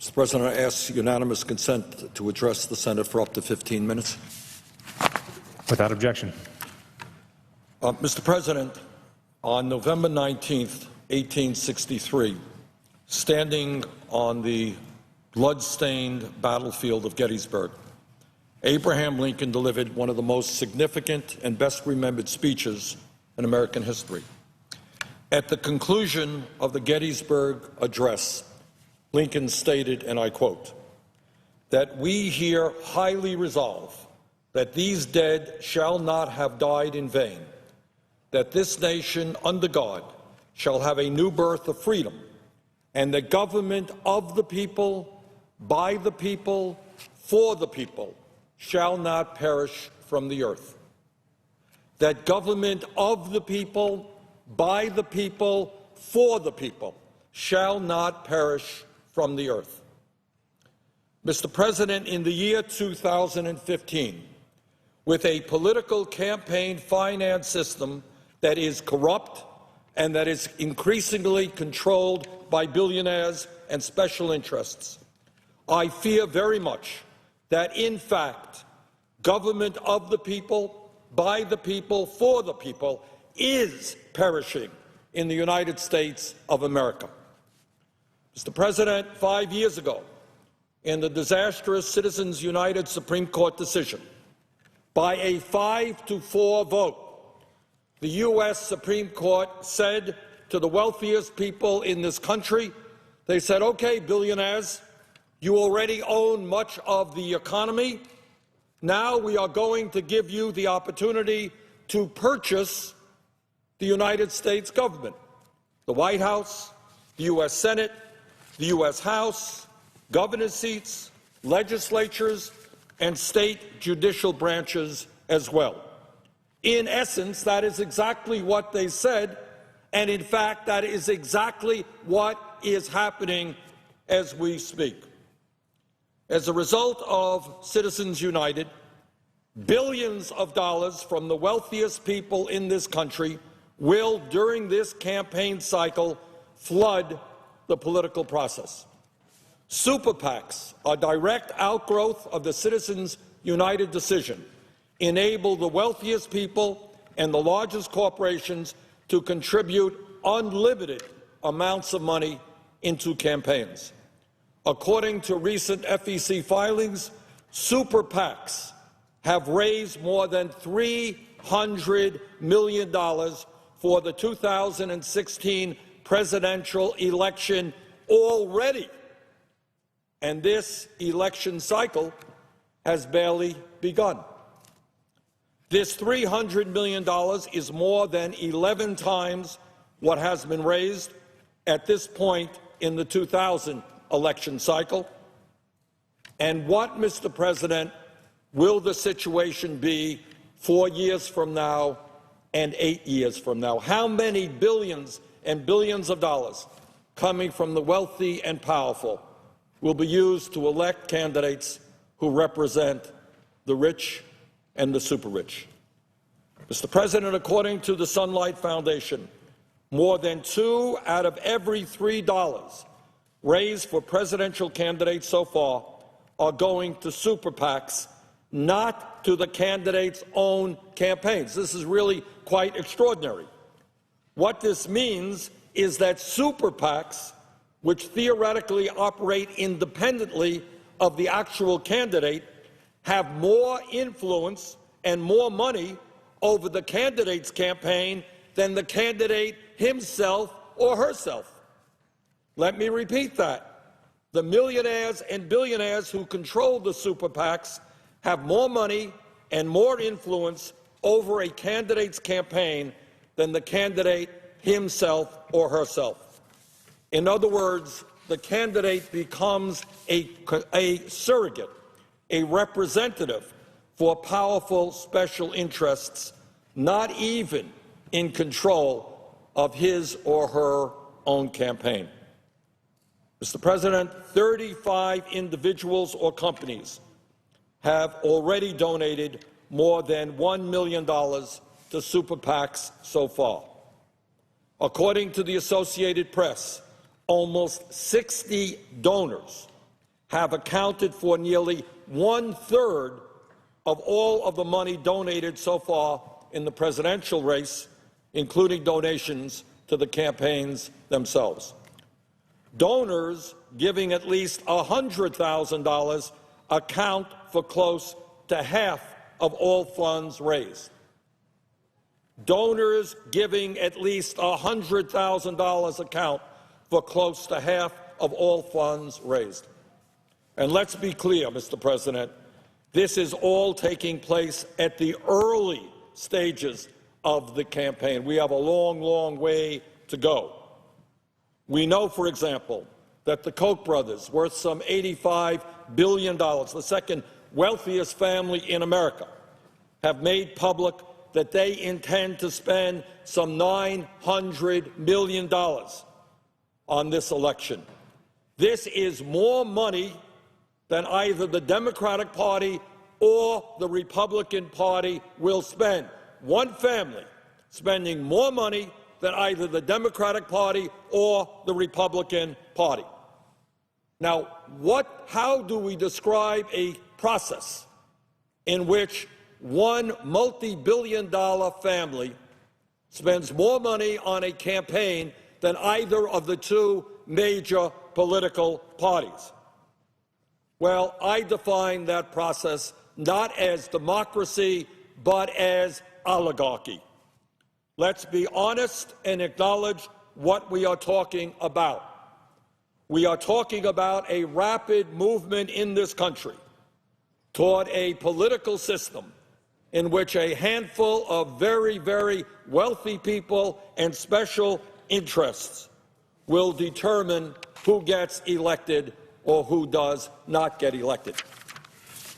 Mr. President, I ask unanimous consent to address the Senate for up to 15 minutes. Without objection. Mr. President, on November 19th, 1863, standing on the blood-stained battlefield of Gettysburg, Abraham Lincoln delivered one of the most significant and best-remembered speeches in American history. At the conclusion of the Gettysburg Address, Lincoln stated, and I quote, "that we here highly resolve that these dead shall not have died in vain, that this nation under God shall have a new birth of freedom, and the government of the people, by the people, for the people, shall not perish from the earth. That government of the people, by the people, for the people, shall not perish from the earth." Mr. President, in the year 2015, with a political campaign finance system that is corrupt and that is increasingly controlled by billionaires and special interests, I fear very much that, in fact, government of the people, by the people, for the people is perishing in the United States of America. Mr. President, 5 years ago, in the disastrous Citizens United Supreme Court decision, by a 5-4 vote, the U.S. Supreme Court said to the wealthiest people in this country, they said, okay, billionaires, you already own much of the economy. Now we are going to give you the opportunity to purchase the United States government, the White House, the U.S. Senate, the U.S. House, governor's seats, legislatures, and state judicial branches as well. In essence, that is exactly what they said, and in fact, that is exactly what is happening as we speak. As a result of Citizens United, billions of dollars from the wealthiest people in this country will, during this campaign cycle, flood the political process. Super PACs, a direct outgrowth of the Citizens United decision, enable the wealthiest people and the largest corporations to contribute unlimited amounts of money into campaigns. According to recent FEC filings, super PACs have raised more than $300 million for the 2016 presidential election already. And this election cycle has barely begun. This $300 million is more than 11 times what has been raised at this point in the 2000 election cycle. And what, Mr. President, will the situation be 4 years from now and 8 years from now? How many billions and billions of dollars coming from the wealthy and powerful will be used to elect candidates who represent the rich and the super rich? Mr. President, according to the Sunlight Foundation, more than 2 out of every $3 raised for presidential candidates so far are going to super PACs, not to the candidates' own campaigns. This is really quite extraordinary. What this means is that super PACs, which theoretically operate independently of the actual candidate, have more influence and more money over the candidate's campaign than the candidate himself or herself. Let me repeat that. The millionaires and billionaires who control the super PACs have more money and more influence over a candidate's campaign than the candidate himself or herself. In other words, the candidate becomes a surrogate, a representative for powerful special interests, not even in control of his or her own campaign. Mr. President, 35 individuals or companies have already donated more than $1 million to super PACs so far. According to the Associated Press, almost 60 donors have accounted for nearly 1/3 of all of the money donated so far in the presidential race, including donations to the campaigns themselves. Donors giving at least $100,000 account for close to half of all funds raised. Donors giving at least $100,000 account for close to half of all funds raised. And let's be clear, Mr. President, this is all taking place at the early stages of the campaign. We have a long, long way to go. We know, for example, that the Koch brothers, worth some $85 billion, the second wealthiest family in America, have made public that they intend to spend some $900 million on this election. This is more money than either the Democratic Party or the Republican Party will spend. One family spending more money than either the Democratic Party or the Republican Party. Now, how do we describe a process in which one multi-billion-dollar family spends more money on a campaign than either of the two major political parties? Well, I define that process not as democracy, but as oligarchy. Let's be honest and acknowledge what we are talking about. We are talking about a rapid movement in this country toward a political system in which a handful of very, very wealthy people and special interests will determine who gets elected or who does not get elected.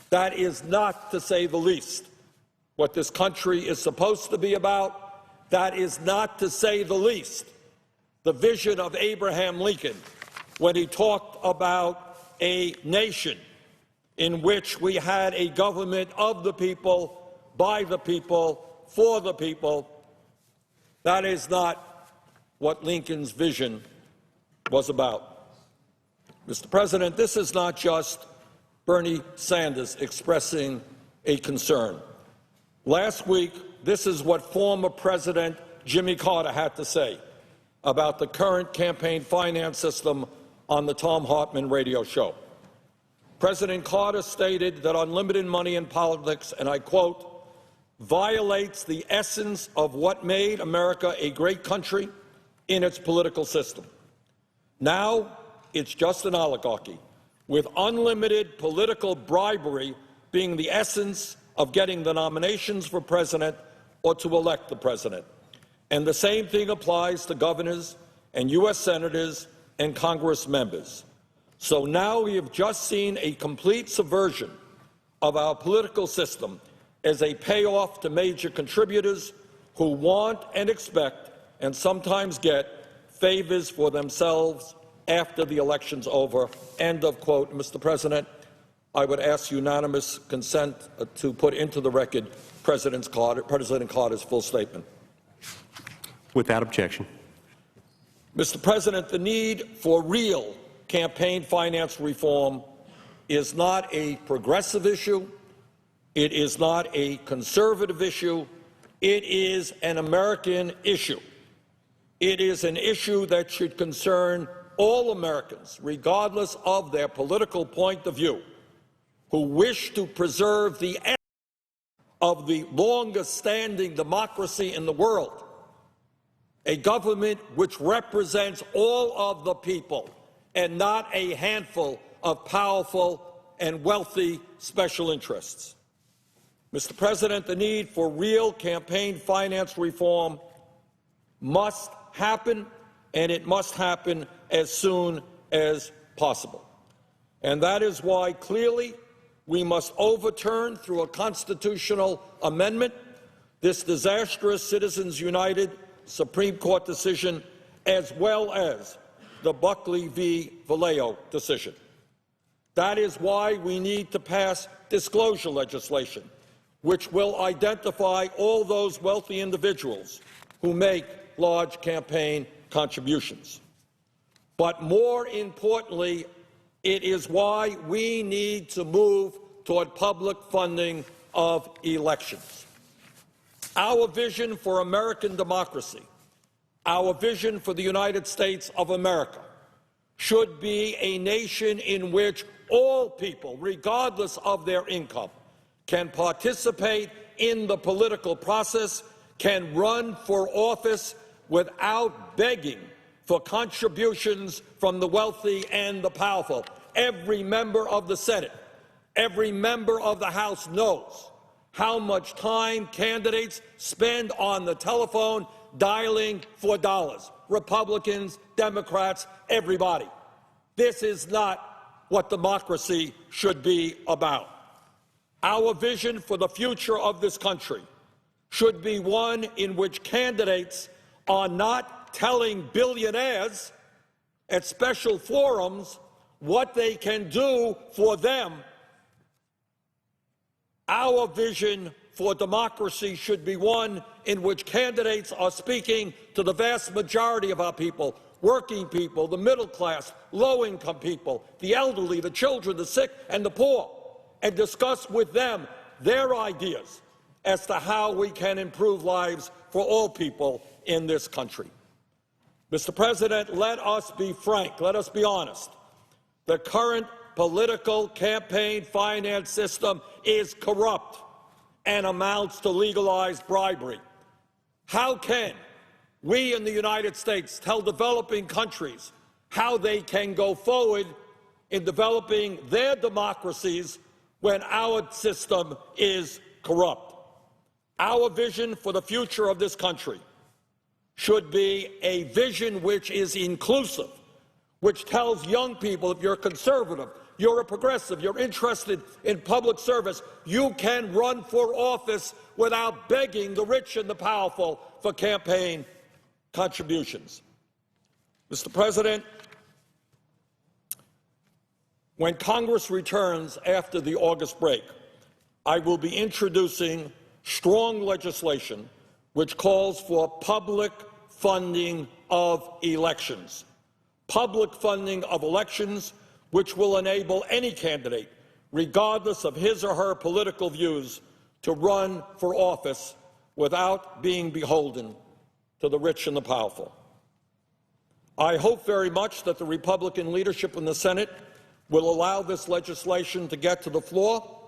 That is not, to say the least, what this country is supposed to be about. That is not, to say the least, the vision of Abraham Lincoln when he talked about a nation in which we had a government of the people, by the people, for the people. That is not what Lincoln's vision was about. Mr. President, this is not just Bernie Sanders expressing a concern. Last week, this is what former President Jimmy Carter had to say about the current campaign finance system on the Thom Hartmann radio show. President Carter stated that unlimited money in politics, and I quote, violates the essence of what made America a great country in its political system. Now, it's just an oligarchy, with unlimited political bribery being the essence of getting the nominations for president or to elect the president. And the same thing applies to governors and U.S. senators and Congress members. So now we have just seen a complete subversion of our political system as a payoff to major contributors who want and expect and sometimes get favors for themselves after the election's over. End of quote. Mr. President, I would ask unanimous consent to put into the record President Carter's full statement. Without objection. Mr. President, the need for real campaign finance reform is not a progressive issue. It is not a conservative issue. It is an American issue. It is an issue that should concern all Americans, regardless of their political point of view, who wish to preserve the essence of the longest-standing democracy in the world, a government which represents all of the people and not a handful of powerful and wealthy special interests. Mr. President, the need for real campaign finance reform must happen, and it must happen as soon as possible. And that is why, clearly, we must overturn through a constitutional amendment this disastrous Citizens United Supreme Court decision, as well as the Buckley v. Valeo decision. That is why we need to pass disclosure legislation, which will identify all those wealthy individuals who make large campaign contributions. But more importantly, It is why we need to move toward public funding of elections. Our vision for American democracy, our vision for the United States of America, should be a nation in which all people, regardless of their income, can participate in the political process, can run for office without begging for contributions from the wealthy and the powerful. Every member of the Senate, every member of the House knows how much time candidates spend on the telephone dialing for dollars. Republicans, Democrats, everybody. This is not what democracy should be about. Our vision for the future of this country should be one in which candidates are not telling billionaires at special forums what they can do for them. Our vision for democracy should be one in which candidates are speaking to the vast majority of our people, working people, the middle class, low-income people, the elderly, the children, the sick, and the poor, and discuss with them their ideas as to how we can improve lives for all people in this country. Mr. President, let us be frank, let us be honest. The current political campaign finance system is corrupt and amounts to legalized bribery. How can we in the United States tell developing countries how they can go forward in developing their democracies when our system is corrupt? Our vision for the future of this country should be a vision which is inclusive, which tells young people, if you're conservative, you're a progressive, you're interested in public service, you can run for office without begging the rich and the powerful for campaign contributions. Mr. President, when Congress returns after the August break, I will be introducing strong legislation which calls for public funding of elections. Public funding of elections which will enable any candidate, regardless of his or her political views, to run for office without being beholden to the rich and the powerful. I hope very much that the Republican leadership in the Senate will allow this legislation to get to the floor.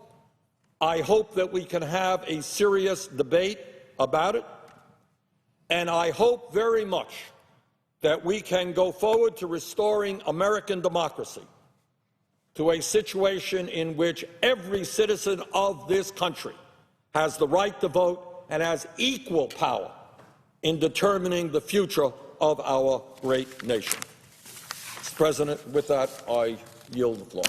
I hope that we can have a serious debate about it, and I hope very much that we can go forward to restoring American democracy to a situation in which every citizen of this country has the right to vote and has equal power in determining the future of our great nation. Mr. President, with that, I yield the floor.